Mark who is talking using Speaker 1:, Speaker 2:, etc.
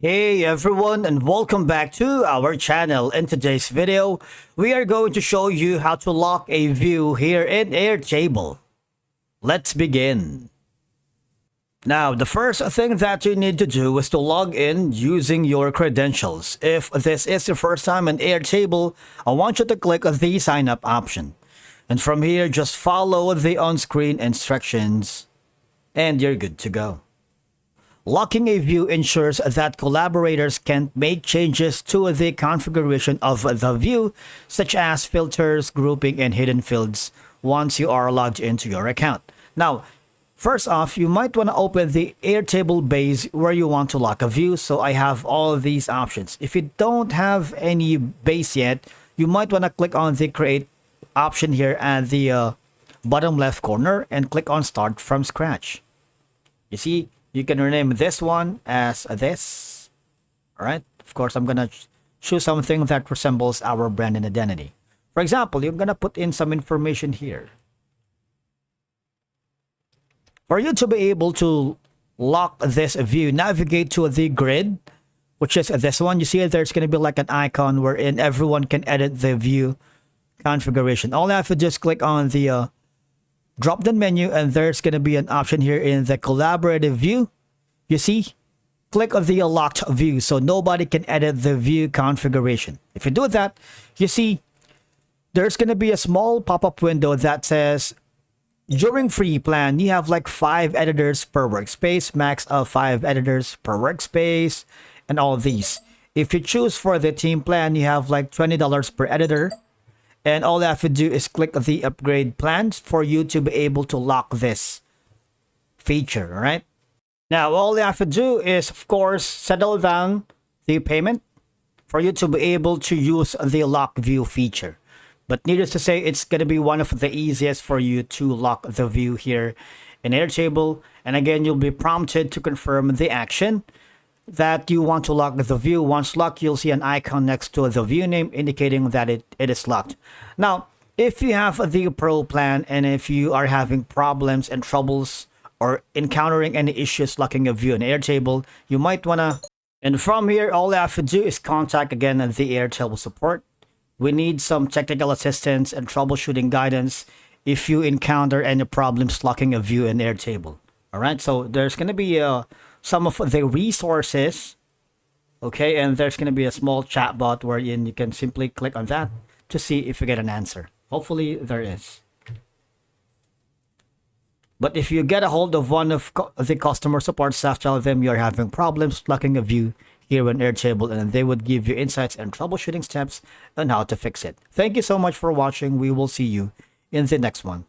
Speaker 1: Hey everyone, and welcome back to our channel. In today's video, we are going to show you how to lock a view here in Airtable. Let's begin. Now, the first thing that you need to do is to log in using your credentials. If this is your first time in Airtable, I want you to click the sign up option. And from here, just follow the on-screen instructions and you're good to go. Locking a view ensures that collaborators can make changes to the configuration of the view, such as filters, grouping, and hidden fields once you are logged into your account. Now, first off, you might want to open the Airtable base where you want to lock a view. So I have all of these options. If you don't have any base yet, you might want to click on the create option here at the bottom left corner and click on start from scratch. You see, you can rename this one as this. All right. Of course, I'm going to choose something that resembles our brand and identity. For example, you're going to put in some information here. For you to be able to lock this view, navigate to the grid, which is this one. You see there's going to be like an icon wherein everyone can edit the view configuration. All I have to just click on the drop down menu, and there's going to be an option here in the collaborative view. You see, click on the locked view so nobody can edit the view configuration. If you do that, you see there's going to be a small pop-up window that says during free plan you have like 5 editors per workspace, max of 5 editors per workspace, and all of these. If you choose for the team plan, you have like $20 per editor. And all you have to do is click the upgrade plans for you to be able to lock this feature, all right? Now, all you have to do is, of course, settle down the payment for you to be able to use the lock view feature. But needless to say, it's going to be one of the easiest for you to lock the view here in Airtable. And again, you'll be prompted to confirm the action that you want to lock the view. Once locked, you'll see an icon next to the view name indicating that it is locked. Now, if you have the pro plan and if you are having problems and troubles or encountering any issues locking a view in Airtable, you might want to, and from here, all you have to do is contact again the Airtable support. We need some technical assistance and troubleshooting guidance if you encounter any problems locking a view in Airtable. All right, so there's going to be some of the resources, okay, and there's going to be a small chat bot wherein you can simply click on that to see if you get an answer. Hopefully there is. But if you get a hold of one of the customer support staff, tell them you're having problems locking a view here in Airtable, and they would give you insights and troubleshooting steps on how to fix it. Thank you so much for watching. We will see you in the next one.